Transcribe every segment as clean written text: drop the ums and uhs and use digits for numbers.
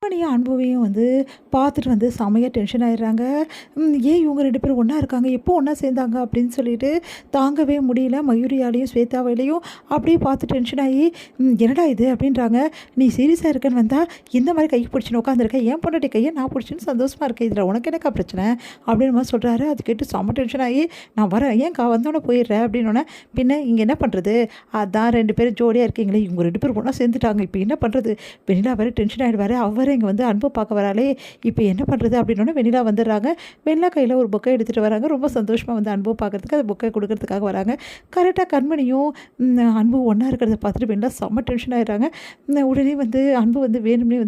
கண்மணியும் அன்புவையும் பார்த்துட்டு செமையாக டென்ஷன் ஆயிடுறாங்க. ஏன் இவங்க 2 பேரும் ஒன்றா இருக்காங்க, எப்போ ஒன்றா சேர்ந்தாங்க அப்படின்னு சொல்லிட்டு தாங்கவே முடியல. மயூரியாலையும் ஸ்வேதாவிலையும் அப்படியே பார்த்து டென்ஷன் ஆகி என்னடா இது அப்படின்றாங்க. நீ சீரியஸாக இருக்கேன்னு வந்தால் இந்த மாதிரி கை பிடிச்சின்னு உட்காந்துருக்க, ஏன் பொண்டாட்டி கையை நான் பிடிச்சின்னு சந்தோஷமாக இருக்கேன், இதில் உனக்கு என்னக்கா பிரச்சனை அப்படின்னு மாதிரி சொல்கிறாரு. அது கேட்டு செம்ம டென்ஷன் ஆகி நான் வரேன், ஏன்க்கா வந்தோன்னே போயிடுறேன் அப்படின்னோடனே பின்ன இங்கே என்ன பண்ணுறது, அதான் 2 பேரும் ஜோடியாக இருக்கீங்களே, இவங்க 2 பேரும் ஒன்றா சேர்ந்துட்டாங்க, இப்போ என்ன பண்ணுறது, வெண்ணிலா வேறு டென்ஷன் ஆகிடுவார், அவர் இங்கே அன்பு பார்க்க வராளே, இப்போ என்ன பண்ணுறது அப்படின்னோடனே வெண்ணிலா வந்துடுறாங்க. வெண்ணிலா கையில் ஒரு புக்கை எடுத்துகிட்டு வராங்க. ரொம்ப சந்தோஷமாக அன்பு பார்க்குறதுக்கு அந்த புக்கை கொடுக்கறதுக்காக வராங்க. கரெக்டாக கண்மணியும் அன்பு ஒன்றா இருக்கிறத பார்த்துட்டு வெண்ணிலா செம்ம டென்ஷன் ஆகிடுறாங்க. உடனே அன்பு வேணும்னே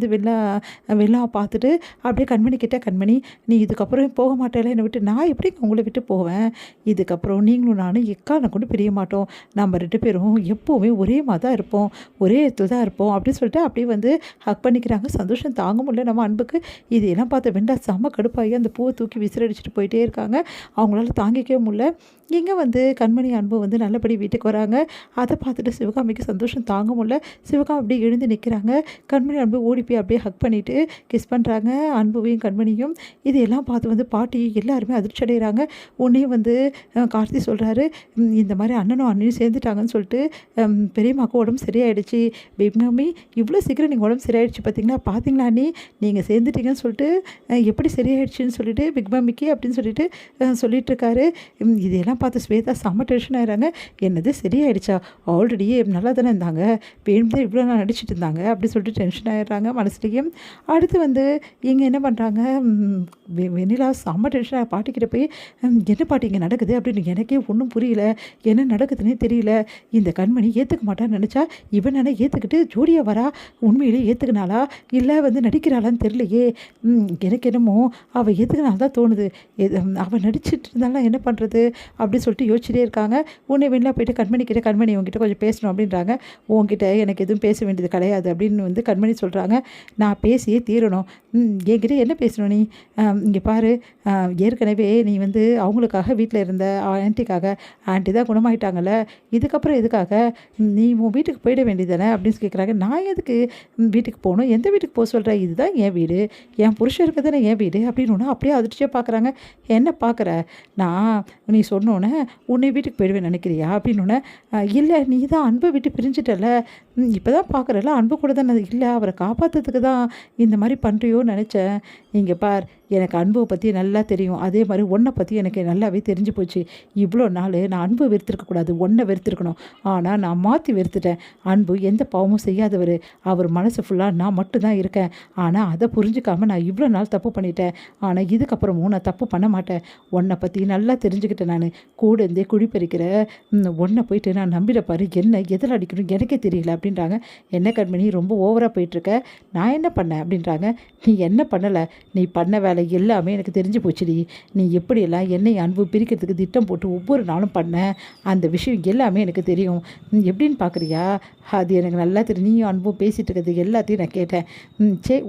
வெண்ணிலா பார்த்துட்டு அப்படியே கண்மணி கிட்ட, கண்மணி நீ இதுக்கப்புறம் போக மாட்டேல என்னை விட்டு, நான் எப்படி உங்களை விட்டு போவேன், இதுக்கப்புறம் நீங்களும் நானும் எக்காரணம் கொண்டு பிரிய மாட்டோம், நம்ம 2 பேரும் எப்போவுமே ஒரே மாதிரி தான் இருப்போம், ஒரே இடத்துல தான் இருப்போம் அப்படின்னு சொல்லிட்டு அப்படியே ஹக் பண்ணிக்கிறாங்க. சந்தோஷம் தாங்க முடியல நம்ம அன்புக்கு. இதையெல்லாம் பார்த்த வெண்டா செம்ம கடுப்பாகி அந்த பூவை தூக்கி விசிறடிச்சிட்டு போயிட்டே இருக்காங்க. அவங்களால தாங்கிக்கவே முடியல. இங்கே கண்மணி அன்பு நல்லபடி வீட்டுக்கு வராங்க. அதை பார்த்துட்டு சிவகாமிக்கு சந்தோஷம் தாங்க முடியல. சிவகாமி அப்படியே எழுந்து நிற்கிறாங்க. கண்மணி அன்பு ஓடி போய் அப்படியே ஹக் பண்ணிவிட்டு கிஸ் பண்ணுறாங்க அன்புவையும் கண்மணியும். இதையெல்லாம் பார்த்து பாட்டி எல்லாருமே அதிர்ச்சி அடைகிறாங்க. உடனே கார்த்தி சொல்கிறாரு, இந்த மாதிரி அண்ணனும் அண்ணியும் சேர்ந்துட்டாங்கன்னு சொல்லிட்டு பெரியம்மாவுக்கு உடம்பு சரியாயிடுச்சு, பேபி இவ்வளோ சீக்கிரம் நீங்கள் உடம்பு சரியாயிடுச்சு பார்த்தீங்களா அண்ணி, நீங்கள் சேர்ந்துட்டீங்கன்னு சொல்லிட்டு எப்படி சரியாயிடுச்சுன்னு சொல்லிட்டு பிக் மம்மிக்கு அப்படின்னு சொல்லிட்டு சொல்லிட்டு இருக்காரு. இதையெல்லாம் பார்த்து ஸ்வேதா செம்ம டென்ஷன் ஆகிறாங்க. என்னது சரியாயிடுச்சா, ஆல்ரெடியே நல்லா தானே இருந்தாங்க, வேணும் தான் இவ்வளோ நாள் நடிச்சிட்டு இருந்தாங்க அப்படின்னு சொல்லிட்டு டென்ஷன் ஆகிடுறாங்க மனசுலேயும். அடுத்து இங்கே என்ன பண்ணுறாங்க, வெண்ணிலா செம்ம டென்ஷன் பாட்டிக்கிட்ட போய் என்ன பாட்டி இங்கே நடக்குது அப்படின்னு, எனக்கே ஒன்றும் புரியல, என்ன நடக்குதுன்னே தெரியல, இந்த கண்மணி ஏற்றுக்க மாட்டான்னு நினச்சா இவன் ஏற்றுக்கிட்டு ஜோடியாக வரா, உண்மையிலே ஏற்றுக்கினாளா இல்லை நடிக்கிறாளான்னு தெரியலையே, எனக்கு என்னமோ அவள் ஏற்றுக்கினால தான் தோணுது, அவள் நடிச்சிட்டு இருந்தாலும் என்ன பண்ணுறது அப்படின்னு சொல்லிட்டு யோசிச்சுட்டே இருக்காங்க. உன்னை வெளில போயிட்டு கண்மணிக்கிட்ட, கண்மணி உங்ககிட்ட கொஞ்சம் பேசணும் அப்படின்றாங்க. உங்ககிட்ட எனக்கு எதுவும் பேச வேண்டியது கிடையாது அப்படின்னு கண்மணி சொல்கிறாங்க. நான் பேசியே தீரணும், என்கிட்ட என்ன பேசணும் நீ, இங்கே பாரு, ஏற்கனவே நீ அவங்களுக்காக வீட்டில் இருந்த ஆன்ட்டிக்காக, ஆன்ட்டி தான் குணமாயிட்டாங்கல்ல, இதுக்கப்புறம் எதுக்காக நீ உன் வீட்டுக்கு போயிட வேண்டியதானே அப்படின்னு கேட்குறாங்க. நான் எதுக்கு வீட்டுக்கு போகணும், எந்த வீட்டுக்கு போக சொல்கிற, இதுதான் என் வீடு, என் புருஷன் இருக்கிறதானே என் வீடு அப்படின்னு அப்படியே அதிர்ச்சியாக பார்க்குறாங்க. என்ன பார்க்குற, நான் நீ சொன்னோன்னே உன்னை வீட்டுக்கு போயிடுவேன் நினைக்கிறியா அப்படின்னோடனே, இல்லை நீ தான் அன்பை விட்டு பிரிஞ்சிட்டல, இப்போ தான் பார்க்குறல அன்பு கூட தான், இல்லை அவரை காப்பாற்றுறதுக்கு தான் இந்த மாதிரி பண்ணுறியோன்னு நினச்சேன். இங்கே பார், எனக்கு அன்புவை பற்றி நல்லா தெரியும், அதே மாதிரி ஒன்றை பற்றி எனக்கு நல்லாவே தெரிஞ்சு போச்சு. இவ்வளோ நாள் நான் அன்பு வெறுத்திருக்கக்கூடாது, ஒன்றை வெறுத்திருக்கணும், ஆனால் நான் மாற்றி வெறுத்துட்டேன். அன்பு எந்த பாவமும் செய்யாதவர், அவர் மனசு ஃபுல்லாக நான் மட்டும்தான் இருக்கேன், ஆனால் அதை புரிஞ்சுக்காமல் நான் இவ்வளோ நாள் தப்பு பண்ணிட்டேன், ஆனால் இதுக்கப்புறமும் நான் தப்பு பண்ண மாட்டேன். ஒன்றை பற்றி நல்லா தெரிஞ்சுக்கிட்டேன், நான் கூட இருந்தே குடிப்பறிக்கிற ஒன்றை போயிட்டு நான் நம்பிட பாரு, என்ன எதில் அடிக்கணும் எனக்கே தெரியல அப்படின்றாங்க. என்ன கண்மணி ரொம்ப ஓவராக போயிட்டுருக்க, நான் என்ன பண்ணேன் அப்படின்றாங்க. நீ என்ன பண்ணலை, நீ பண்ண வேலை எல்லாமே எனக்கு தெரிஞ்சு போச்சுடி, நீ எப்படியெல்லாம் என்னை அன்பு பிரிக்கிறதுக்கு திட்டம் போட்டு ஒவ்வொரு நாளும் பண்ண, அந்த விஷயம் எல்லாமே எனக்கு தெரியும். எப்படின்னு பார்க்குறியா, அது எனக்கு நல்லா தெரியும், நீயும் அன்பும் பேசிகிட்டு இருக்கிறது எல்லாத்தையும் நான் கேட்டேன்.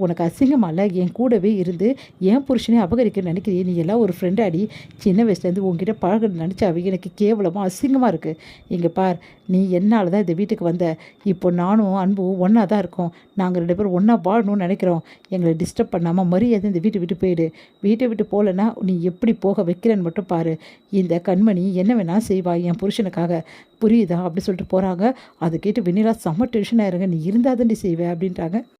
உனக்கு அசிங்கமால என் கூடவே இருந்து என் புருஷனே அபகரிக்கணும்னு நினைக்கிறீ, நீ எல்லாம் ஒரு ஃப்ரெண்டாடி, சின்ன வயசுலேருந்து உங்ககிட்ட பழகணும்னு நினச்சாவே எனக்கு கேவலமாக அசிங்கமாக இருக்குது. இங்கே பார், நீ என்னால் தான் இந்த வீட்டுக்கு வந்த, இப்போ நானும் அன்பும் ஒன்றா தான் இருக்கோம், நாங்கள் 2 பேரும் ஒன்றா வாழணும்னு நினைக்கிறோம், எங்களை டிஸ்டர்ப் பண்ணாமல் மரியாதை இந்த வீட்டை விட்டு போயிடு, வீட்டை விட்டு போகலன்னா நீ எப்படி போக வைக்கிறேன்னு மட்டும் பாரு, இந்த கண்மணி என்ன வேணால் செய்வா என் புருஷனுக்காக, புரியுதா அப்படி சொல்லிட்டு போகிறாங்க. அதை கேட்டு வெண்ணிலா செம்ம டென்ஷன் ஆயிருங்க. நீ இருந்தால் தான் நீ செய்வேன் அப்படின்ட்டாங்க.